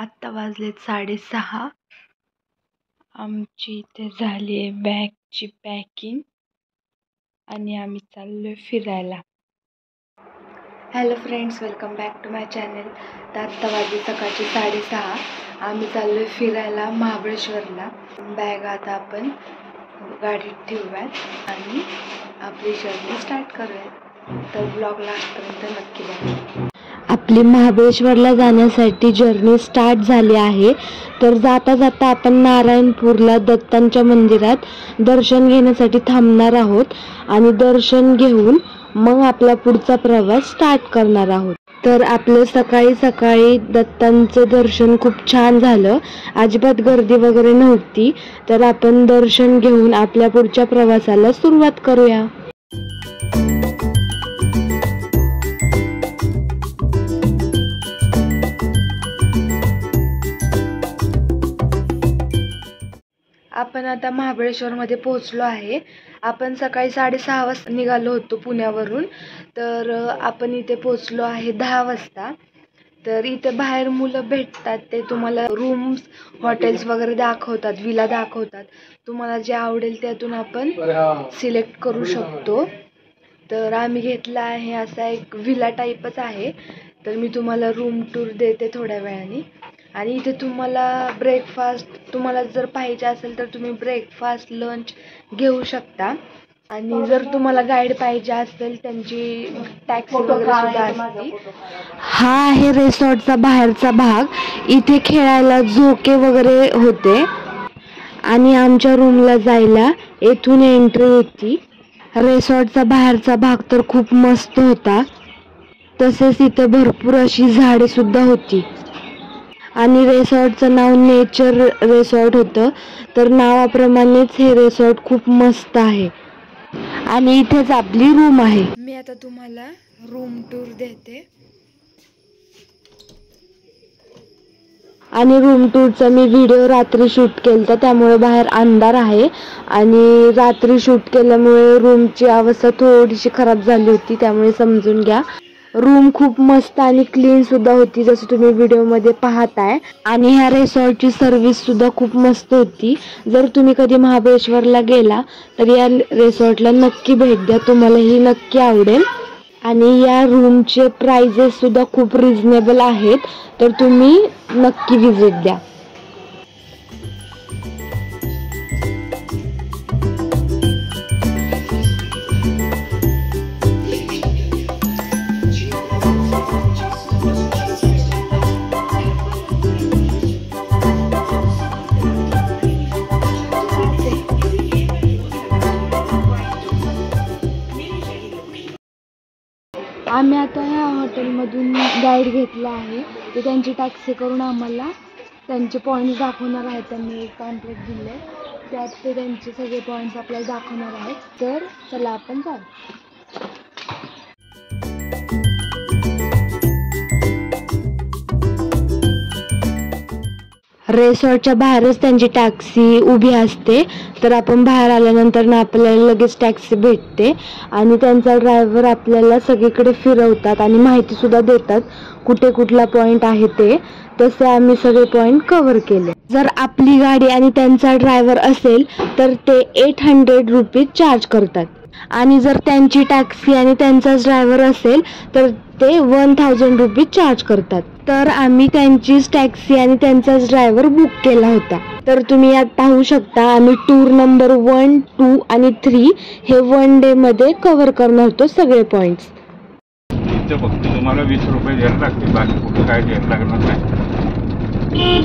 आत्ता वाजलेत 6:30. आमची इथे झाली आहे बॅगची पॅकिंग आणि आम्ही चाललोय फिरायला. Hello friends, welcome back to my channel. तर आत्ता वाजले सकाळचे 6:30. आम्ही चाललोय फिरायला महाबळेश्वरला. बॅग आता आपण गाडीत ठेवूयात आणि आपली जर्नी स्टार्ट करूयात. तर ब्लॉग लास्टपर्यंत नक्की बघा. आपली महाबळेश्वरला जाण्यासाठी जर्नी स्टार्ट झाली आहे. तर जाता जाता आपण नारायणपूरला दत्तांच्या मंदिरात दर्शन घेण्यासाठी थांबणार आहोत आणि दर्शन घेऊन मग आपला पुढचा प्रवास स्टार्ट करणार आहोत. तर आपलं सकाळी सकाळी दत्तांचं दर्शन खूप छान झालं, अजिबात गर्दी वगैरे नव्हती. तर आपण दर्शन घेऊन आपल्या पुढच्या प्रवासाला सुरुवात करूया. आपण आता महाबळेश्वरमध्ये पोहोचलो आहे. आपण सकाळी 6:30 वाजता निघालो होतो पुण्यावरून. तर आपण इथे पोहोचलो आहे 10 वाजता. तर इथे बाहेर मुलं भेटतात, ते तुम्हाला रूम्स, हॉटेल्स वगैरे दाखवतात, विला दाखवतात. तुम्हाला जे आवडेल त्यातून आपण सिलेक्ट करू शकतो. तर आम्ही घेतला आहे असा एक विला टाईपच आहे. तर मी तुम्हाला रूम टूर देते थोड्या वेळाने. आणि इथे तुम्हाला ब्रेकफास्ट, तुम्हाला जर पाहिजे असेल तर तुम्ही ब्रेकफास्ट, लंच घेऊ शकता. आणि जर तुम्हाला गाईड पाहिजे असेल त्यांची टॅक्सी वगैरे सुद्धा असते. हा आहे रिसॉर्टचा बाहेरचा भाग. इथे खेळायला झोके वगैरे होते आणि आमच्या रूमला जायला येथून एंट्री होती. रिसॉर्टचा बाहेरचा भाग तर खूप मस्त होता. तसेच इथे भरपूर अशी झाडे सुद्धा होती आणि रिसॉर्टचं नाव नेचर रिसॉर्ट होतं. तर नावाप्रमाणेच हे रिसॉर्ट खूप मस्त आहे आणि इथेच आपली रूम आहे. मी आता तुम्हाला रूम टूर देते. आणि रूम टूरचा मी व्हिडिओ रात्री शूट केला, त्यामुळे बाहेर अंधार आहे आणि रात्री शूट केल्यामुळे रूमची अवस्था थोडीशी खराब झाली होती, त्यामुळे समजून घ्या. रूम खूप मस्त आणि क्लीन सुद्धा होती, जसं तुम्ही व्हिडिओमध्ये पाहताय. आणि ह्या रिसॉर्टची सर्व्हिस सुद्धा खूप मस्त होती. जर तुम्ही कधी महाबळेश्वरला गेला तर या रिसॉर्टला नक्की भेट द्या, तुम्हाला ही नक्की आवडेल. आणि या रूमचे प्राइजेस सुद्धा खूप रिझनेबल आहेत, तर तुम्ही नक्की व्हिजिट द्या. आम्ही आता ह्या हॉटेलमधून गाईड घेतला आहे. ते त्यांची टॅक्सी करून आम्हाला त्यांचे पॉईंट्स दाखवणार आहेत. त्यांनी एक पॅम्पलेट दिले, त्यात ते त्यांचे सगळे पॉईंट्स आपल्याला दाखवणार आहेत. तर चला आपण जाऊ. रिसॉर्टच्या बाहेरच त्यांची टॅक्सी उभी असते. तर आपण बाहेर आल्यानंतर ना आपल्याला लगेच टॅक्सी भेटते आणि त्यांचा ड्रायव्हर आपल्याला सगळीकडे फिरवतात आणि माहिती सुद्धा देतात कुठे कुठला पॉईंट आहे ते. तसे आम्ही सगळे पॉईंट कव्हर केले. जर आपली गाडी आणि त्यांचा ड्रायव्हर असेल तर ते 800 रुपीज चार्ज करतात आणि जर त्यांची टॅक्सी आणि त्यांचाच ड्रायव्हर असेल तर ते 1000 रुपीज चार्ज करतात. तर आम्ही त्यांचीच टॅक्सी आणि त्यांचाच ड्रायव्हर बुक केला होता. तर तुम्ही यात पाहू शकता, आम्ही टूर नंबर 1, 2 आणि 3 हे 1 डे मध्ये कव्हर करणार होतो सगळे पॉइंट्स. इथे फक्त तुम्हाला 20 रुपये द्यायला लागते, बाकी कुठं काय द्यायला लागणार नाही.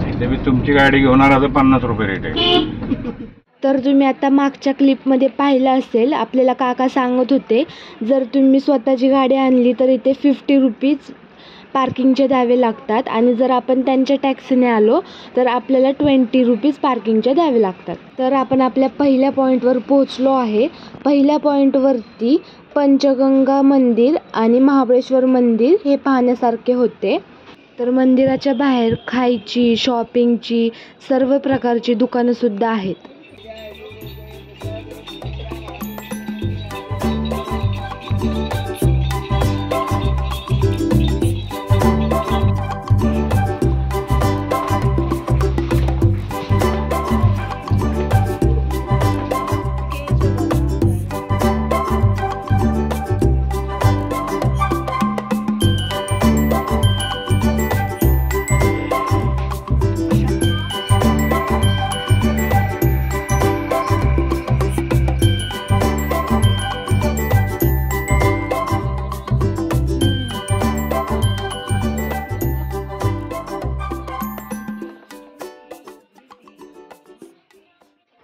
इथे मी तुमची गाडी घेऊन आला तर 50 रुपये रेट आहे. तर तुम्ही आता मागच्या क्लिपमध्ये पाहिलं असेल, आपल्याला काका सांगत होते जर तुम्ही स्वतःची गाडी आणली तर इथे 50 रुपीज पार्किंगचे द्यावे लागतात आणि जर आपण त्यांच्या टॅक्सीने आलो तर आपल्याला 20 रुपीज पार्किंगचे द्यावे लागतात. तर आपण आपल्या पहिल्या पॉईंटवर पोहोचलो आहे. पहिल्या पॉईंटवरती पंचगंगा मंदिर आणि महाबळेश्वर मंदिर हे पाहण्यासारखे होते. तर मंदिराच्या बाहेर खायची, शॉपिंगची सर्व प्रकारची दुकानं सुद्धा आहेत.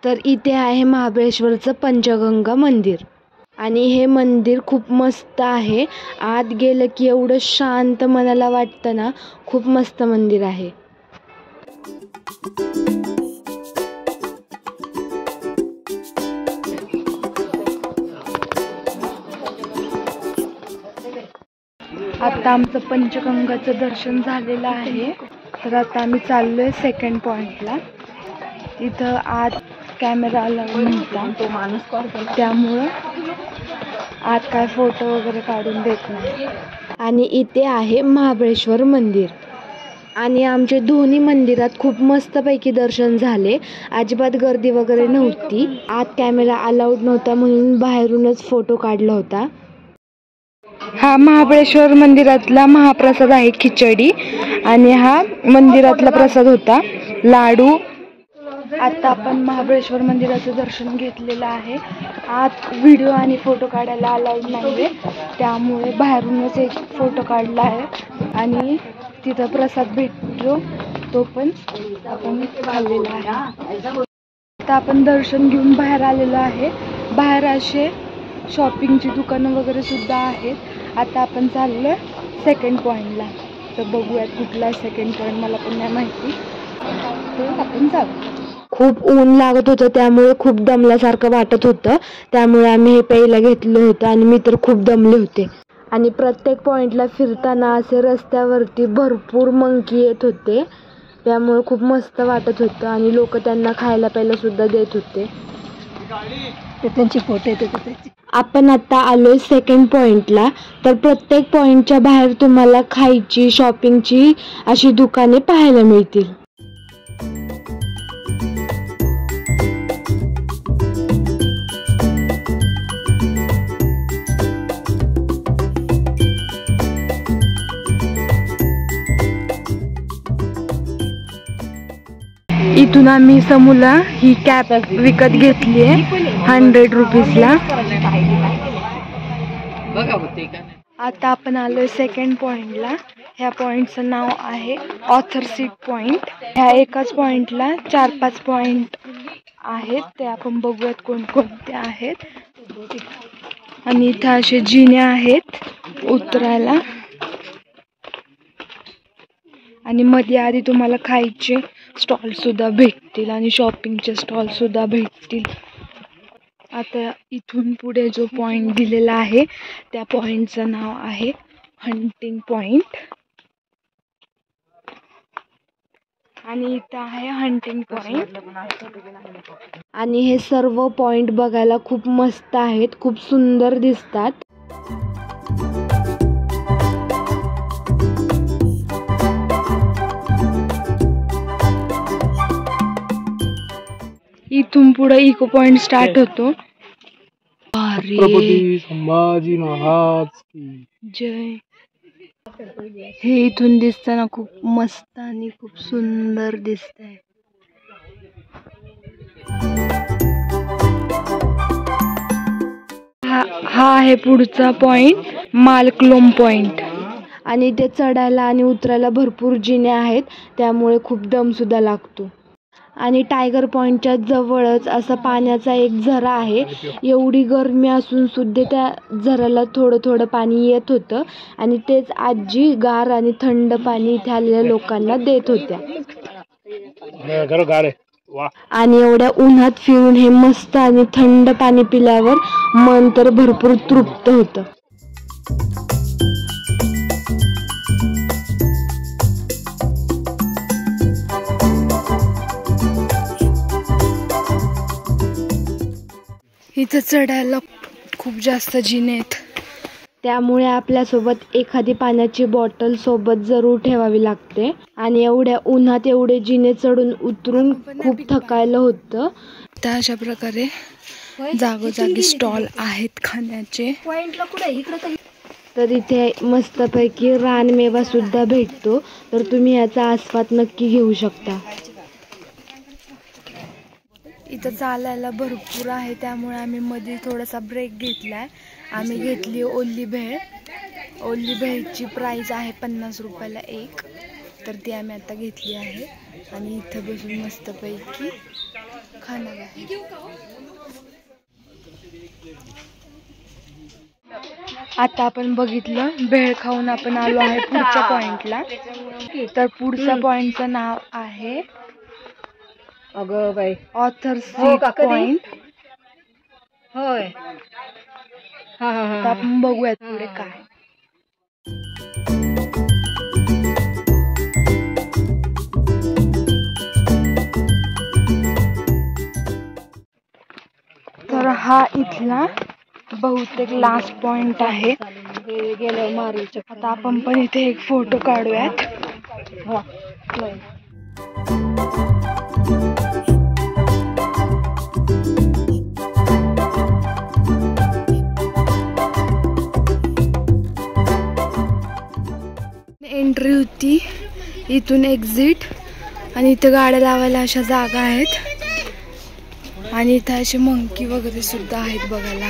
तर इथे आहे महाबळेश्वरचं पंचगंगा मंदिर आणि हे मंदिर खूप मस्त आहे. आत गेलं की एवढं शांत मनाला वाटतं ना. खूप मस्त मंदिर आहे. आता आमचं पंचगंगाचं दर्शन झालेलं आहे. तर आता आम्ही चाललोय सेकंड पॉइंटला. इथं आत कॅमेरा अलाउड नव्हता, त्यामुळं आत काय फोटो वगैरे काढून देत नाही. आणि इथे आहे महाबळेश्वर मंदिर आणि आमचे दोन्ही मंदिरात खूप मस्तपैकी दर्शन झाले. अजिबात गर्दी वगैरे नव्हती. आत कॅमेरा अलाउड नव्हता म्हणून बाहेरूनच फोटो काढला होता. हा महाबळेश्वर मंदिरातला महाप्रसाद आहे खिचडी आणि हा मंदिरातला प्रसाद होता लाडू. आता आपण महाबळेश्वर मंदिराचं दर्शन घेतलेलं आहे. आत व्हिडिओ आणि फोटो काढायला अलाउड नाहीये, त्यामुळे बाहेरूनच एक फोटो काढला आहे आणि तिथं प्रसाद भेटतो तो पण आपण खाल्लेला आहे. आता आपण दर्शन घेऊन बाहेर आलेलो आहे. बाहेर असे शॉपिंगची दुकानं वगैरे सुद्धा आहेत. आता आपण चाललोय सेकंड पॉइंटला. तर बघूयात कुठला सेकंड पॉइंट, मला पण नाही माहिती. तर आपण जाऊ. खूप ऊन लागत होतं त्यामुळे खूप दमल्यासारखं वाटत होतं, त्यामुळे आम्ही हे प्यायला घेतलं होतं आणि मी तर खूप दमले होते. आणि प्रत्येक पॉइंटला फिरताना असे रस्त्यावरती भरपूर मंकी येत होते, त्यामुळे खूप मस्त वाटत होतं आणि लोक त्यांना खायला प्यायला सुद्धा देत होते. त्यांची फोटो येते. आपण आता आलोय सेकंड पॉइंटला. तर प्रत्येक पॉइंटच्या बाहेर तुम्हाला खायची शॉपिंगची अशी दुकाने पाहायला मिळतील. इथून आम्ही समूला ही कॅप विकत घेतली आहे 100 रुपीजला. आता आपण आलोय सेकंड पॉइंटला. ह्या पॉइंटचं नाव आहे ऑथर सीट पॉइंट. ह्या एकाच पॉइंटला 4-5 पॉइंट आहेत, ते आपण बघूयात कोणकोणते आहेत. आणि इथं असे जिने आहेत उतरायला आणि मध्ये आधी तुम्हाला खायचे स्टॉल सुद्धा भेटतील आणि शॉपिंगचे स्टॉल सुद्धा भेटतील. आता इथून पुढे जो पॉइंट दिलेला आहे त्या पॉइंटचं नाव आहे हंटिंग पॉइंट. आणि इथं आहे हंटिंग पॉइंट. आणि हे सर्व पॉइंट बघायला खूप मस्त आहेत, खूप सुंदर दिसतात. इथून पुढे इको पॉइंट स्टार्ट होतो. छत्रपती संभाजी महाराज की जय. हे इथून दिसताना खूप मस्त आणि खूप सुंदर दिसतंय. हा आहे पुढचा पॉइंट मालक्लोम पॉइंट. आणि ते चढायला आणि उतरायला भरपूर जिने आहेत, त्यामुळे खूप दम सुद्धा लागतो. आणि टायगर पॉइंटच्या जवळच असा पाण्याचा एक झरा आहे. एवढी गरमी असून सुद्धा त्या झऱ्याला थोडं थोडं पाणी येत होतं आणि तेच आजी गार आणि थंड पाणी इथे आलेल्या लोकांना देत होत्या. आणि एवढ्या उन्हात फिरून हे मस्त आणि थंड पाणी पिल्यावर मन तर भरपूर तृप्त होतं. इथं चढायला खूप जास्त जिने आहेत, त्यामुळे आपल्यासोबत एखादी पाण्याची बॉटल सोबत जरूर ठेवावी लागते. आणि एवढ्या उन्हात एवढे जिने चढून उतरून खूप थकायला होतं. तर अशा प्रकारे जागोजागी स्टॉल आहेत खाण्याचे. तर इथे मस्तपैकी रानमेवा सुद्धा भेटतो, तर तुम्ही याचा आस्वाद नक्की घेऊ शकता. इथं चालायला भरपूर आहे, त्यामुळे आम्ही मध्ये थोडासा ब्रेक घेतलाय. आम्ही घेतली ओली भेळ. ओली भेळची प्राइस आहे 50 रुपयाला एक, तर ती आम्ही आता घेतली आहे. आणि इथं बसून मस्तपैकी खाणार आहे. आता आपण बघितलं भेळ खाऊन आपण आलो आहे पुढच्या पॉइंटला. तर पुढच्या पॉइंटचं नाव आहे अगं बाई ऑथर पॉइंट. होय. हा हा तर आपण बघूयात पुढे काय. तर हा इथला बहुतेक लास्ट पॉइंट आहे. गेलं मारूच्या. आता आपण पण इथे एक फोटो काढूयात. एंट्री होती, इथून एक्झिट, आणि इथं गाड्या लावायला अशा जागा आहेत आणि इथं असे मंकी वगैरे सुद्धा आहेत बघायला.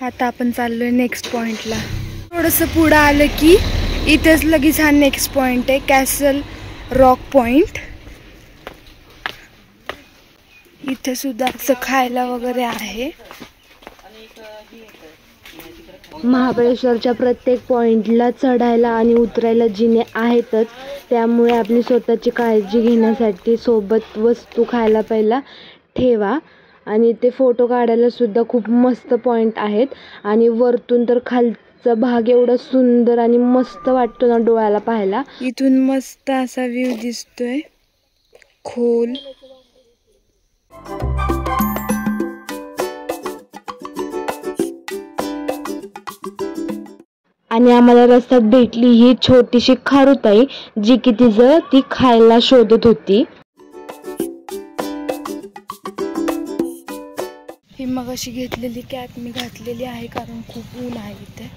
आता आपण चाललोय नेक्स्ट पॉइंटला. थोडंसं पुढं आलं की इथेच लगेच हा नेक्स्ट पॉइंट आहे, कॅसल रॉक पॉइंट. इथे सुद्धा असं खायला वगैरे आहे. महाबळेश्वरच्या प्रत्येक पॉइंटला चढायला आणि उतरायला जिने आहेतच, त्यामुळे आपली स्वतःची काळजी घेण्यासाठी सोबत वस्तू खायला पहिला ठेवा. आणि ते फोटो काढायला सुद्धा खूप मस्त पॉइंट आहेत. आणि वरतून तर खालचा भाग एवढा सुंदर आणि मस्त वाटतो ना डोळ्याला पाहायला. इथून मस्त असा व्ह्यू दिसतोय खोल. आणि आम्हाला रस्त्यात भेटली ही छोटीशी खारुताई, जी की ती खायला शोधत होती. ही मग अशी घेतलेली कॅप मी घातलेली आहे, कारण खूप ऊन आहे इथे,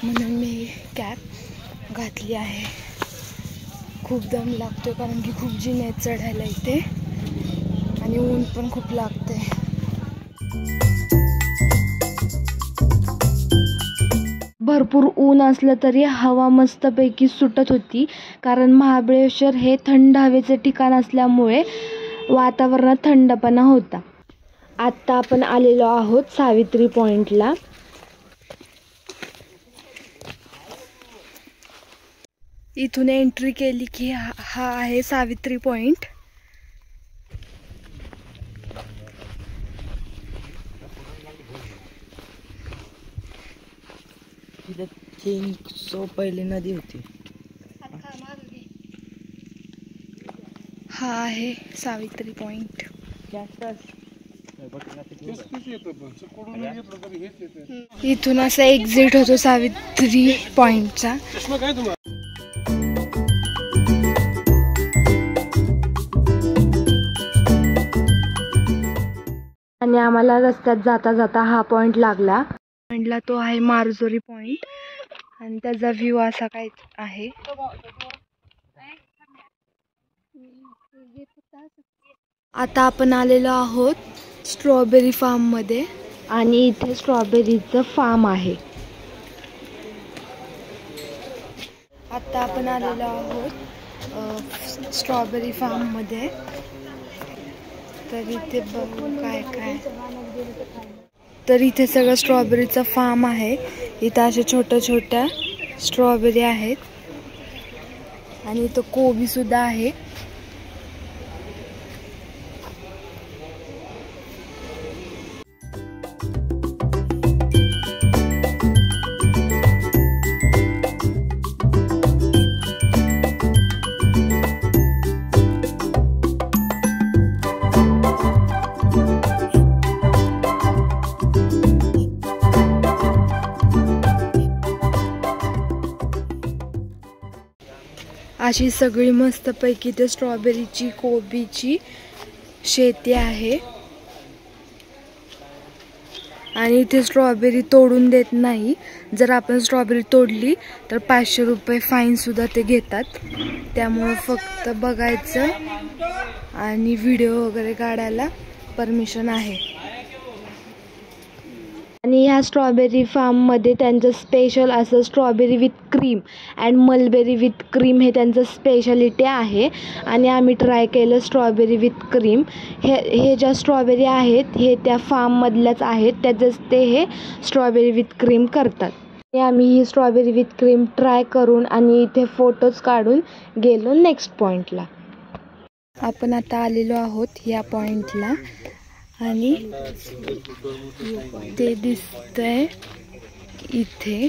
म्हणून मी ही कॅप घातली आहे. खूप दम लागतोय कारण की खूप जिने आहेत चढायला इथे आणि ऊन पण खूप लागतंय. भरपूर ऊन असलं तरी हवा मस्तपैकी सुटत होती, कारण महाबळेश्वर हे थंड हवेचे ठिकाण असल्यामुळे वातावरणात थंडपणा होता. आत्ता आपण आलेलो आहोत सावित्री पॉइंटला. इथून एंट्री केली की हा आहे सावित्री पॉइंट. पहिली नदी होती. हा आहे सावित्री पॉइंट. इथून असा एक्झिट होतो सावित्री पॉइंटचा. आणि आम्हाला रस्त्यात जाता जाता हा पॉइंट लागला. पॉइंटला तो आहे मारजोरी पॉइंट आणि त्याचा व्ह्यू असा काय आहे. आता आपण आलेलो आहोत स्ट्रॉबेरी फार्म मध्ये आणि इथे स्ट्रॉबेरीचं फार्म आहे. आता आपण आलेलो आहोत स्ट्रॉबेरी फार्म मध्ये. तर इथे बघू काय काय. तर इथे सगळं स्ट्रॉबेरीचं फार्म आहे. इथं अशा छोट्या छोट्या स्ट्रॉबेरी आहेत आणि इथं कोबी सुद्धा आहे. अशी सगळी मस्तपैकी ते स्ट्रॉबेरीची कोबीची शेती आहे. आणि इथे स्ट्रॉबेरी तोडून देत नाही. जर आपण स्ट्रॉबेरी तोडली तर 500 रुपये फाईन सुद्धा ते घेतात. त्यामुळे फक्त बघायचं आणि व्हिडिओ वगैरे काढायला परमिशन आहे. आणि ह्या स्ट्रॉबेरी फार्ममध्ये त्यांचं स्पेशल असं strawberry with cream and mulberry with cream हे त्यांचं स्पेशालिटी आहे. आणि आम्ही ट्राय केलं स्ट्रॉबेरी विथ क्रीम. हे ज्या स्ट्रॉबेरी आहेत हे त्या फार्ममधल्याच आहेत, त्याचंच ते हे स्ट्रॉबेरी विथ क्रीम करतात. आम्ही ही स्ट्रॉबेरी विथ क्रीम ट्राय करून आणि इथे फोटोज काढून गेलो नेक्स्ट पॉईंटला. आपण आता आलेलो आहोत या पॉईंटला आणि ते दिसतंय इथे.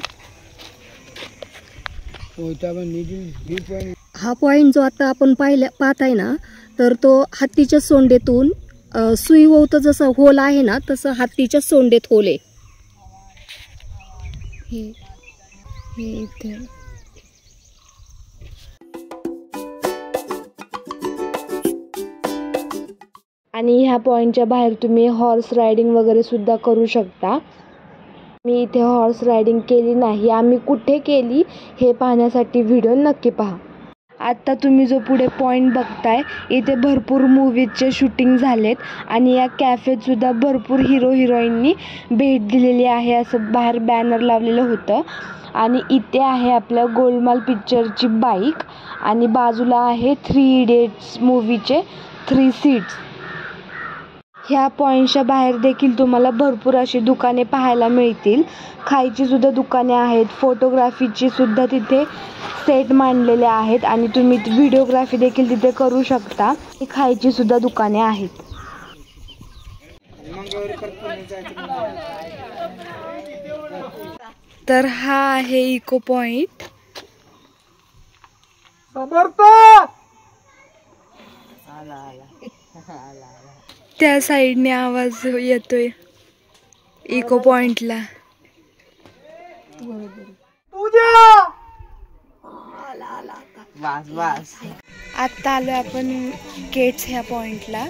हा पॉइंट जो आता आपण पाहत आहे ना, तर तो हत्तीच्या सोंडेतून सुई ओवतं जसं होल आहे ना, तसं हत्तीच्या सोंडेत होल आहे. हे इथे आणि ह्या पॉईंटच्या बाहेर तुम्ही हॉर्स रायडिंग वगैरे सुद्धा करू शकता. मी इथे हॉर्स रायडिंग केली नाही. आम्ही कुठे केली हे पाहण्यासाठी व्हिडिओ नक्की पहा. आत्ता तुम्ही जो पुढे पॉईंट बघताय इथे भरपूर मूवीजचे शूटिंग झालेत आणि या कॅफेतसुद्धा भरपूर हिरो हिरोईननी भेट दिलेली आहे असं बाहेर बॅनर लावलेलं होतं. आणि इथे आहे आपल्या गोलमाल पिक्चरची बाईक आणि बाजूला आहे 3 इडियट्स मूवीचे 3 सीट्स. ह्या पॉईंटच्या बाहेर देखील तुम्हाला भरपूर अशी दुकाने पाहायला मिळतील. खायची सुद्धा दुकाने आहेत, फोटोग्राफीची सुद्धा तिथे सेट मांडलेले आहेत आणि तुम्ही व्हिडिओग्राफी देखील तिथे करू शकता. खायची सुद्धा दुकाने आहेत. तर हा आहे इको पॉइंट. त्या साईडने आवाज येतोय इको पॉइंटला. आता आलो आपण गेट्स ह्या पॉइंटला.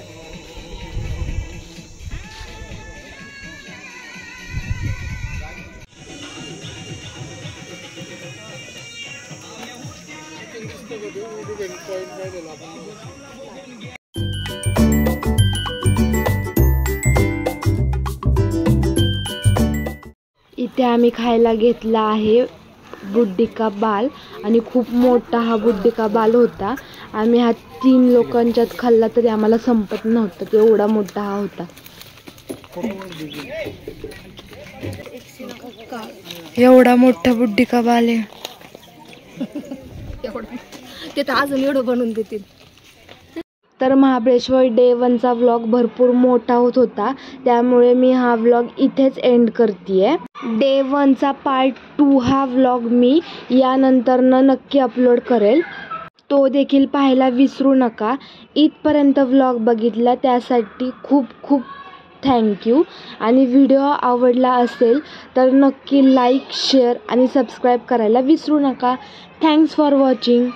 इथे आम्ही खायला घेतला आहे बुड्डी का बाल आणि खूप मोठा हा बुड्डी का बाल होता. आम्ही हा 3 लोकांच्यात खाल्ला तरी आम्हाला संपत नव्हतं, एवढा मोठा हा होता. एवढा मोठा बुड्डी का बाल आहे. ते तर अजून एवढं बनवून देतील. तर महाबळेश्वर डे 1चा व्लॉग भरपूर मोठा होत होता, त्यामुळे मी हा व्लॉग इथेच एंड करतीये. डे 1चा पार्ट 2 हा व्लॉग मी यानंतरनं नक्की अपलोड करेल, तो देखील पाहायला विसरू नका. इथपर्यंत व्लॉग बघितला त्यासाठी खूप खूप थँक्यू. आणि व्हिडिओ आवडला असेल तर नक्की लाईक, शेअर आणि सबस्क्राईब करायला विसरू नका. Thanks for watching.